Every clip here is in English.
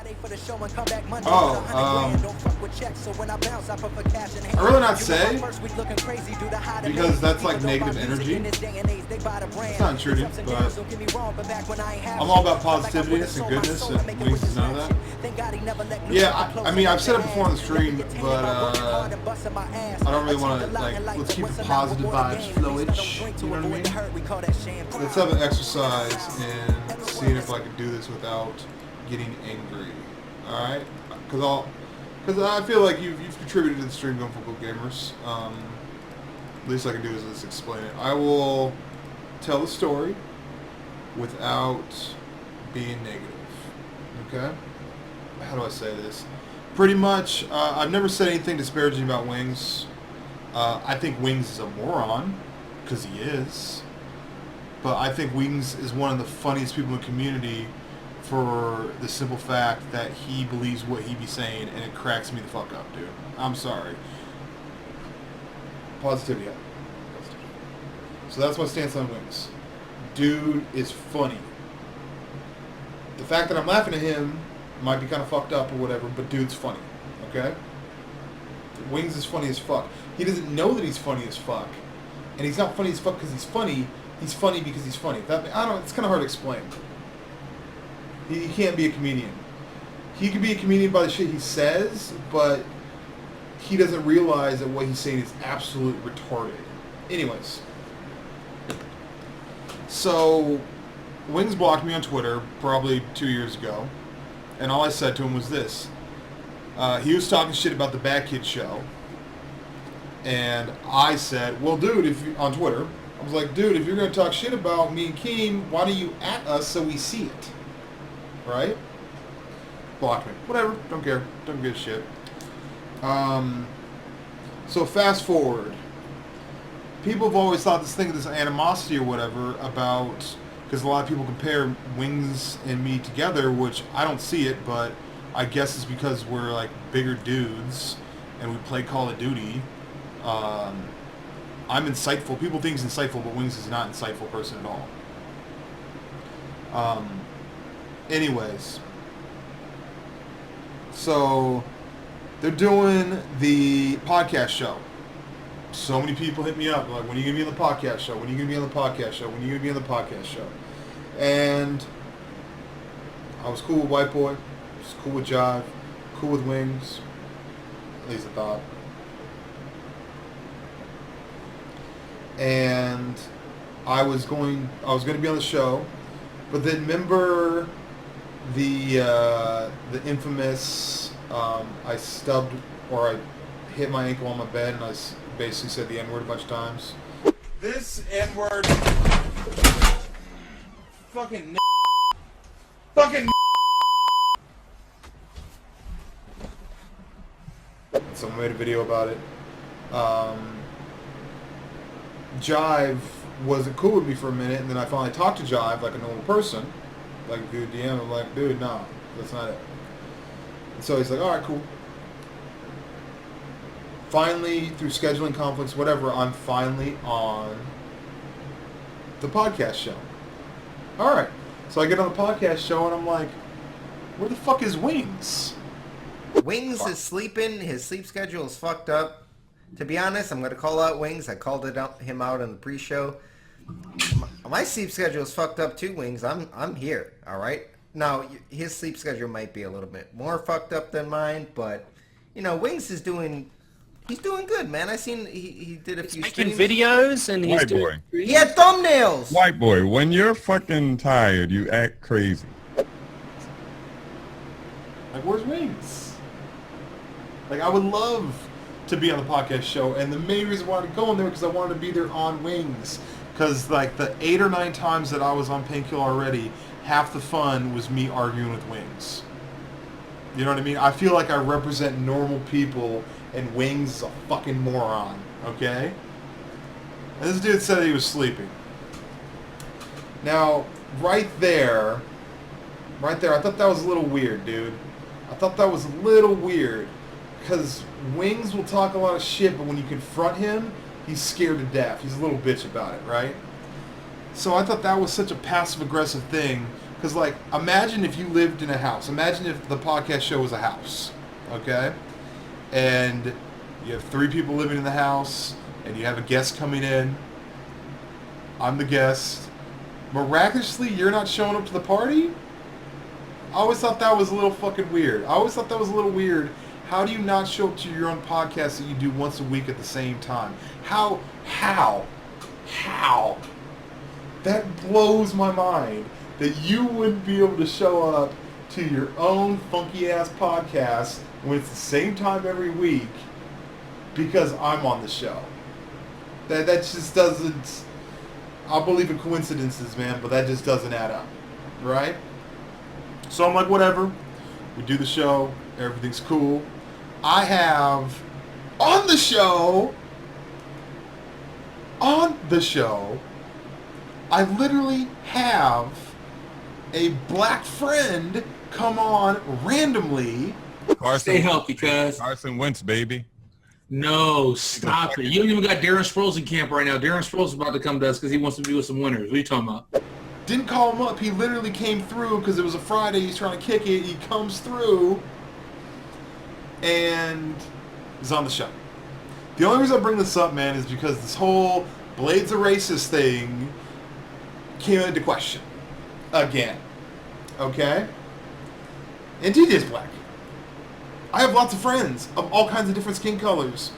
I'd rather not say, because that's like negative energy. That's not true, but I'm all about positivity and goodness, and Wings is none of that. Yeah, I mean, I've said it before on the stream, but I don't really want to, like, let's keep the positive vibes flowing, you know what I mean? Let's have an exercise in seeing if I can do this without getting angry, alright? Because I feel like you've contributed to the stream going for Good Gamers. Least I can do is just explain it. I will tell the story without being negative, okay? How do I say this? Pretty much, I've never said anything disparaging about Wings. I think Wings is a moron, because he is. But I think Wings is one of the funniest people in the community for the simple fact that he believes what he be saying, and it cracks me the fuck up, dude. I'm sorry. Positivity. So that's my stance on Wings. Dude is funny. The fact that I'm laughing at him might be kind of fucked up or whatever, but dude's funny, okay? Wings is funny as fuck. He doesn't know that he's funny as fuck, and he's not funny as fuck because he's funny. He's funny because he's funny. I don't. It's kind of hard to explain. He can't be a comedian. He can be a comedian by the shit he says, but he doesn't realize that what he's saying is absolutely retarded. Anyways, so Wings blocked me on Twitter probably 2 years ago, and all I said to him was this. He was talking shit about the Bad Kid show, and I said, well, dude, on Twitter, I was like, dude, if you're going to talk shit about me and Keem, why don't you at us so we see it? Right? Blocked me. Whatever. Don't care. Don't give a shit. So fast forward. People have always thought this animosity or whatever about, because a lot of people compare Wings and me together, which I don't see it, but I guess it's because we're like bigger dudes and we play Call of Duty. I'm insightful. People think he's insightful, but Wings is not an insightful person at all. Anyways, so they're doing the podcast show. So many people hit me up like, when are you going to be on the podcast show? When are you going to be on the podcast show? When are you going to be on the podcast show? And I was cool with White Boy. I was cool with Jive. Cool with Wings. At least I thought. And I was going to be on the show, but then remember the infamous I stubbed or I hit my ankle on my bed and I basically said the N-word a bunch of times. This N-word, fucking someone made a video about it. Jive wasn't cool with me for a minute, and then I finally talked to Jive like a normal person, like dude DM. I'm like, dude, nah, that's not it. And so he's like, all right, cool. Finally, through scheduling conflicts, whatever, I'm finally on the podcast show. All right, so I get on the podcast show, and I'm like, where the fuck is Wings? Wings is sleeping. His sleep schedule is fucked up. To be honest, I'm going to call out Wings. I called him out in the pre-show. My sleep schedule is fucked up too, Wings. I'm here, all right? Now, his sleep schedule might be a little bit more fucked up than mine, but, you know, Wings is doing good, man. I seen he did a few making streams. videos, and he's White doing... boy. He had thumbnails! White boy, when you're fucking tired, you act crazy. Like, where's Wings? Like, I would love to be on the podcast show, and the main reason I wanted to go on there because I wanted to be there on Wings. Because, like, the 8 or 9 times that I was on Painkiller already, half the fun was me arguing with Wings. You know what I mean? I feel like I represent normal people, and Wings is a fucking moron, okay? And this dude said he was sleeping. Now, right there, I thought that was a little weird, dude. I thought that was a little weird. Because Wings will talk a lot of shit, but when you confront him, he's scared to death. He's a little bitch about it, right? So I thought that was such a passive-aggressive thing, Because, like, imagine if you lived in a house. Imagine if the podcast show was a house, okay? And you have 3 people living in the house, and you have a guest coming in. I'm the guest. Miraculously, you're not showing up to the party? I always thought that was a little fucking weird. How do you not show up to your own podcast that you do once a week at the same time? How? That blows my mind that you wouldn't be able to show up to your own funky-ass podcast when it's the same time every week because I'm on the show. That just doesn't... I'll believe in coincidences, man, but that just doesn't add up, right? So I'm like, whatever. We do the show. Everything's cool. I have on the show, I literally have a black friend come on randomly. Stay healthy, cuz. Carson Wentz, baby. No, stop it. You don't even got Darren Sproles in camp right now. Darren Sproles is about to come to us because he wants to be with some winners. What are you talking about? Didn't call him up. He literally came through because it was a Friday. He's trying to kick it. He comes through and is on the show. The only reason I bring this up, man, is because this whole Blade's a racist thing came into question. Again. Okay? And DJ's black. I have lots of friends of all kinds of different skin colors.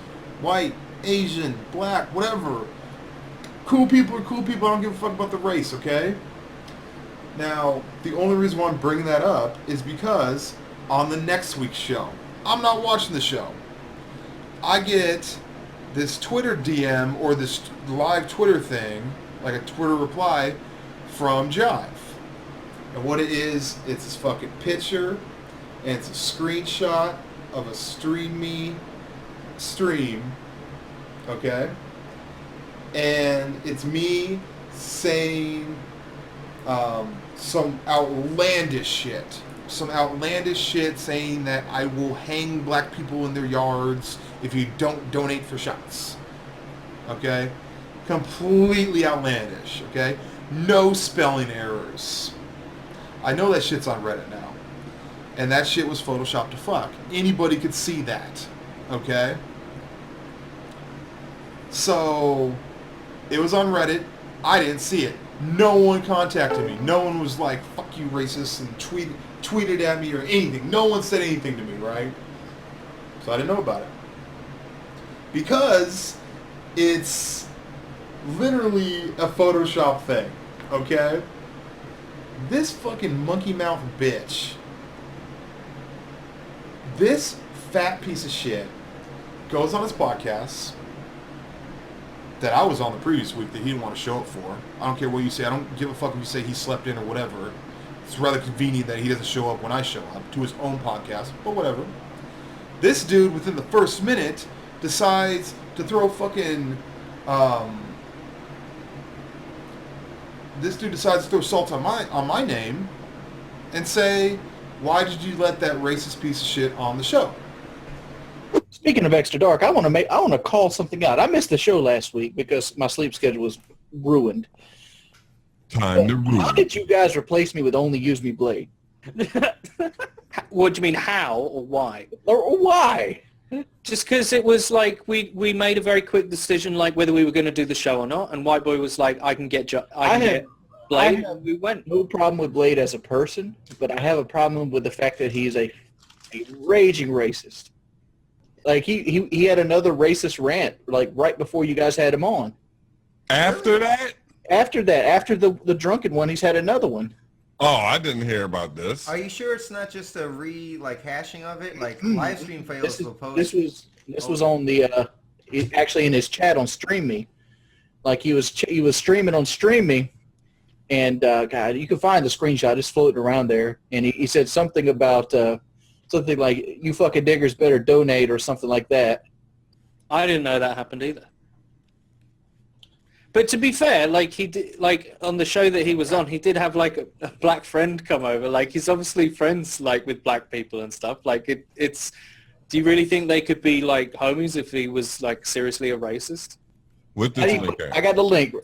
White, Asian, black, whatever. Cool people are cool people. I don't give a fuck about the race, okay? Now, the only reason why I'm bringing that up is because on the next week's show, I'm not watching the show. I get this Twitter DM or this live Twitter thing, like a Twitter reply from Jive. And what it is, it's this fucking picture, and it's a screenshot of a stream, okay? And it's me saying some outlandish shit. Some outlandish shit saying that I will hang black people in their yards if you don't donate for shots. Okay? Completely outlandish, okay? No spelling errors. I know that shit's on Reddit now. And that shit was photoshopped to fuck. Anybody could see that. Okay? So, it was on Reddit. I didn't see it. No one contacted me. No one was like, fuck you, racist, and tweeted at me or anything. No one said anything to me, right? So I didn't know about it. Because it's literally a Photoshop thing. Okay? This fucking monkey mouth bitch. This fat piece of shit goes on his podcast that I was on the previous week that he didn't want to show up for. I don't care what you say. I don't give a fuck if you say he slept in or whatever. It's rather convenient that he doesn't show up when I show up to his own podcast, but whatever. This dude, within the first minute, decides to throw fucking... this dude decides to throw salt on my name and say, why did you let that racist piece of shit on the show? Speaking of Extra Dark, I want to call something out. I missed the show last week because my sleep schedule was ruined. Time to ruin. How did you guys replace me with ONLYUSEmeBLADE? What do you mean, how or why? Or why? Just because it was like we made a very quick decision, like whether we were going to do the show or not, and White Boy was like, I can get Blade, and we went. No problem with Blade as a person, but I have a problem with the fact that he's a raging racist. Like he had another racist rant like right before you guys had him on. After that? After the drunken one, he's had another one. Oh, I didn't hear about this. Are you sure it's not just a hashing of it? Like Livestream fails to post. This was on the actually in his chat on Stream Me. Like he was streaming on Stream Me, and God, you can find the screenshot. It's floating around there, and he said something about something like "you fucking diggers better donate" or something like that. I didn't know that happened either. But to be fair, like he did, like on the show that he was on, he did have like a black friend come over. Like he's obviously friends like with black people and stuff. Like it's. Do you really think they could be like homies if he was like seriously a racist? What did you look at? I got the link.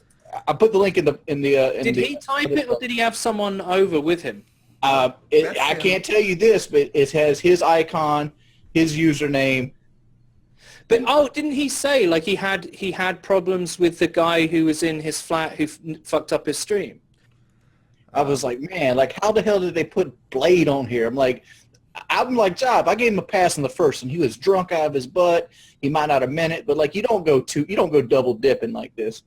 I put the link in the Did he type it, or did he have someone over with him? I can't tell you this, but it has his icon, his username. But didn't he say like he had problems with the guy who was in his flat who fucked up his stream? I was like, man, like how the hell did they put Blade on here? I'm like, Job, I gave him a pass in the first, and he was drunk out of his butt. He might not have meant it, but like you don't go double dipping like this.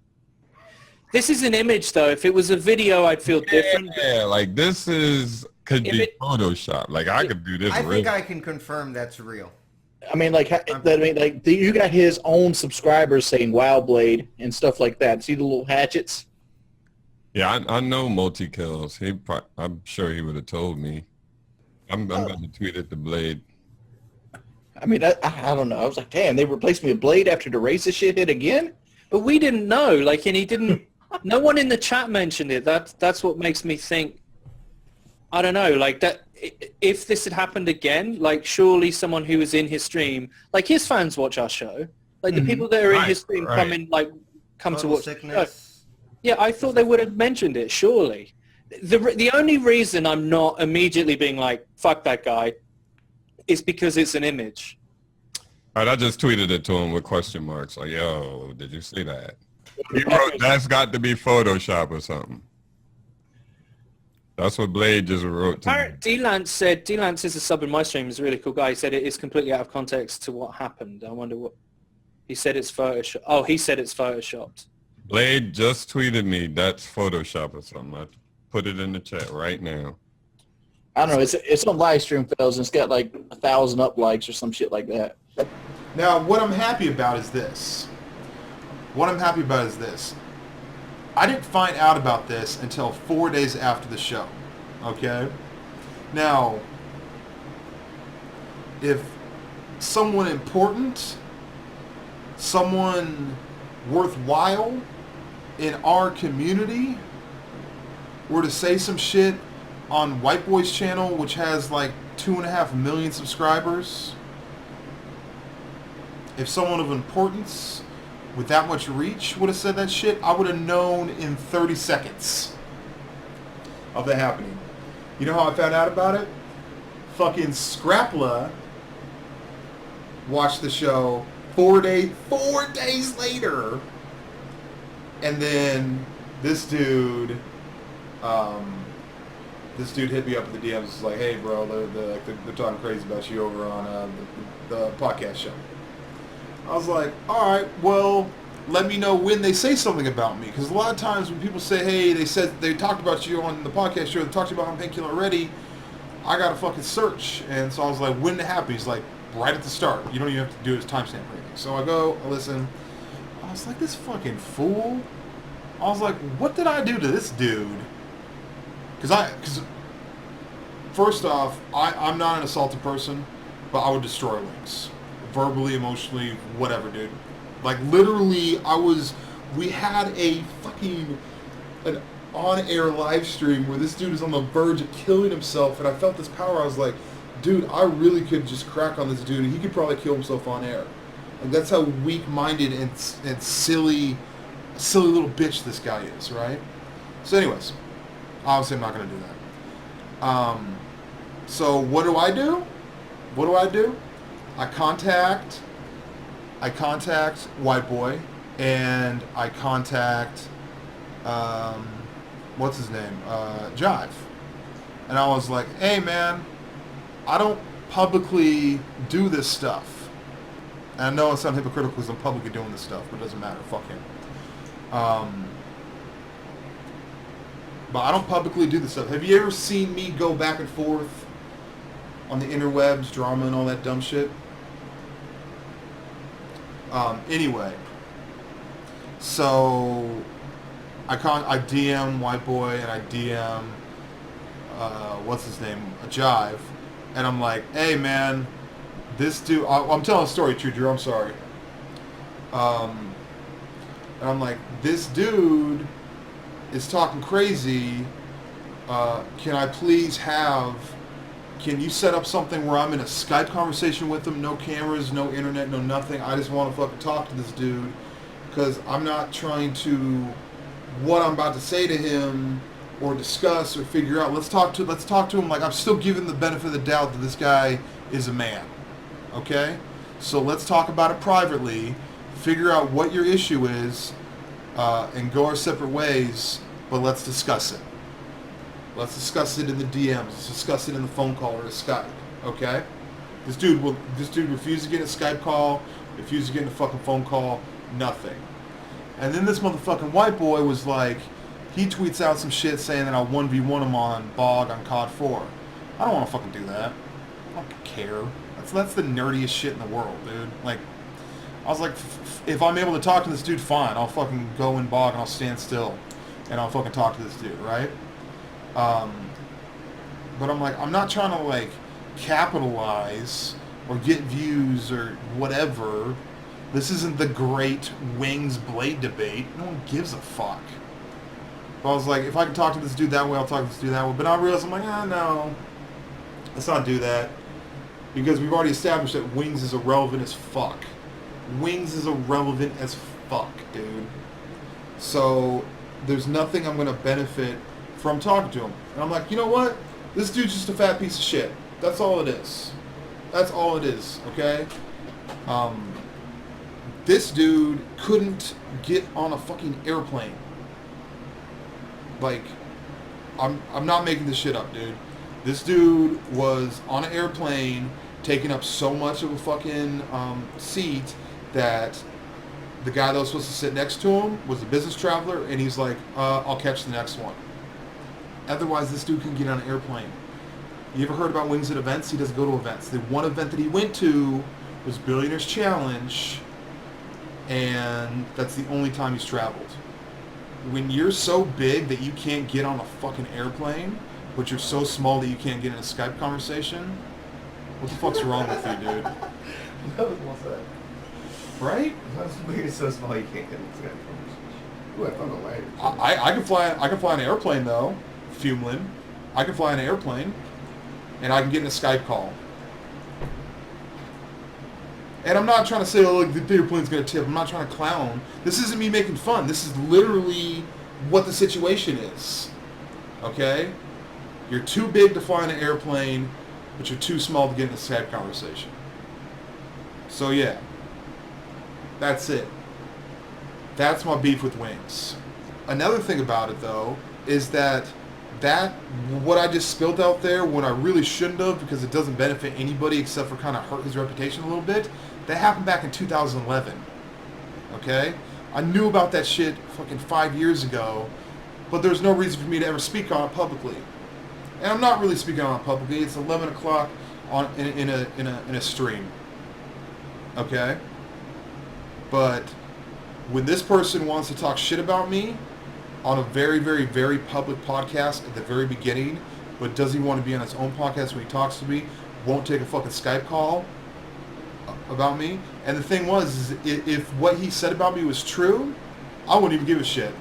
This is an image, though. If it was a video, I'd feel different. Yeah, like this could be Photoshop. Like I could do this. I think I can confirm that's real. I mean, like you got his own subscribers saying "Wow, Blade" and stuff like that. See the little hatchets? Yeah, I know multi kills. I'm sure he would have told me. I'm going to tweet at the Blade. I mean, I don't know. I was like, damn, they replaced me with Blade after the racist shit hit again. But we didn't know. Like, and he didn't. No one in the chat mentioned it. That's what makes me think. I don't know. Like that. If this had happened again, like surely someone who was in his stream, like his fans watch our show, like the people that are in his stream come to watch the show. Yeah, I thought they would have mentioned it. Surely, the only reason I'm not immediately being like fuck that guy is because it's an image. All right, I just tweeted it to him with question marks. Like, yo, did you see that? He wrote, that's got to be Photoshop or something. That's what Blade just wrote to me. D-Lance is a sub in my stream. He's a really cool guy. He said it is completely out of context to what happened. I wonder what... He said it's Photoshop. Oh, he said it's Photoshopped. Blade just tweeted me, that's Photoshop or something. I put it in the chat right now. I don't know. It's on Livestream, fellas, and it's got like 1,000 up likes or some shit like that. Now, what I'm happy about is this. I didn't find out about this until 4 days after the show. Okay? Now, if someone important, someone worthwhile in our community were to say some shit on White Boy's channel, which has like 2.5 million subscribers, if someone of importance with that much reach would have said that shit, I would have known in 30 seconds of that happening. You know how I found out about it? Fucking Scrapla watched the show 4 days later, and then this dude hit me up in the DMs. Was like, hey bro, they're talking crazy about you over on the podcast show. I was like, all right, well, let me know when they say something about me, because a lot of times when people say, hey, they talked about you on the podcast show, they talked about on Painkiller already, I gotta fucking search. And so I was like, when did it happen? He's like, right at the start. You don't even have to do his timestamp or anything. So I go, I listen. I was like, this fucking fool. I was like, what did I do to this dude? Because first off, I'm not an assaulted person, but I would destroy links. Verbally, emotionally, whatever, dude. Like, literally, we had an on-air live stream where this dude is on the verge of killing himself, and I felt this power. I was like, dude, I really could just crack on this dude, and he could probably kill himself on air. Like, that's how weak-minded and silly little bitch this guy is, right? So anyways, obviously I'm not going to do that. So what do I do? I contact White Boy, and I contact what's his name, Jive, and I was like, hey man, I don't publicly do this stuff, and I know it sounds hypocritical because I'm publicly doing this stuff, but it doesn't matter, fuck him. But I don't publicly do this stuff. Have you ever seen me go back and forth on the interwebs, drama and all that dumb shit? Anyway, so I DM White Boy, and I DM what's his name, Jive, and I'm like, hey man, this dude, I'm telling a story, True Drew, I'm sorry. And I'm like, this dude is talking crazy. Can you set up something where I'm in a Skype conversation with him, no cameras, no internet, no nothing. I just want to fucking talk to this dude, because I'm not trying to what I'm about to say to him or discuss or figure out. Let's talk to him like I'm still giving the benefit of the doubt that this guy is a man. Okay? So let's talk about it privately, figure out what your issue is, and go our separate ways, but let's discuss it. Let's discuss it in the DMs. Let's discuss it in the phone call or the Skype. Okay? This dude refused to get a Skype call, refused to get a fucking phone call, nothing. And then this motherfucking white boy was like, he tweets out some shit saying that I'll 1v1 him on Bog on COD 4. I don't want to fucking do that. I don't care. That's the nerdiest shit in the world, dude. Like, I was like, if I'm able to talk to this dude, fine. I'll fucking go in Bog and I'll stand still. And I'll fucking talk to this dude, right? But I'm like, I'm not trying to, like, capitalize or get views or whatever. This isn't the great Wings Blade debate. No one gives a fuck. But I was like, if I can talk to this dude that way, I'll talk to this dude that way. But I realized, I'm like, no. Let's not do that. Because we've already established that Wings is irrelevant as fuck. Wings is irrelevant as fuck, dude. So, there's nothing I'm going to benefit from talking to him. And I'm like, you know what? This dude's just a fat piece of shit. That's all it is. That's all it is, okay? This dude couldn't get on a fucking airplane. Like, I'm not making this shit up, dude. This dude was on an airplane taking up so much of a fucking seat that the guy that was supposed to sit next to him was a business traveler, and he's like, I'll catch the next one. Otherwise, this dude can get on an airplane. You ever heard about Wings at events? He doesn't go to events. The one event that he went to was Billionaire's Challenge, and that's the only time he's traveled. When you're so big that you can't get on a fucking airplane, but you're so small that you can't get in a Skype conversation, what the fuck's wrong with you, dude? That was well said. Right? You're so small you can't get in the Skype conversation. Ooh, I found a lighter. I can fly an airplane though, Fumlin. I can fly an airplane, and I can get in a Skype call. And I'm not trying to say, oh, look, the airplane's gonna tip. I'm not trying to clown. This isn't me making fun. This is literally what the situation is. Okay? You're too big to fly in an airplane, but you're too small to get in a Skype conversation. So yeah, that's it. That's my beef with Wings. Another thing about it though is that what I just spilled out there when I really shouldn't have, because it doesn't benefit anybody except for kind of hurt his reputation a little bit, that happened back in 2011. Okay? I knew about that shit fucking 5 years ago, but there's no reason for me to ever speak on it publicly. And I'm not really speaking on it publicly. It's 11 o'clock in a stream. Okay? But when this person wants to talk shit about me on a very, very, very public podcast at the very beginning, but doesn't even want to be on his own podcast when he talks to me, won't take a fucking Skype call about me. And the thing was, is if what he said about me was true, I wouldn't even give a shit.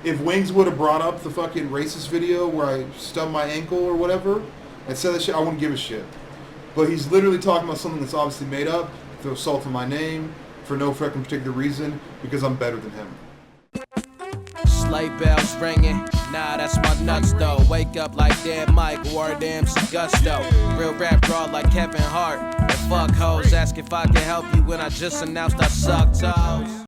If Wings would have brought up the fucking racist video where I stubbed my ankle or whatever and said that shit, I wouldn't give a shit. But he's literally talking about something that's obviously made up, throw salt in my name, for no fucking particular reason, because I'm better than him. Sleigh bells ringing, nah, that's my nuts though. Wake up like Dan Mike, war damn gusto. Real rap raw like Kevin Hart. And fuck hoes, ask if I can help you when I just announced I suck toes.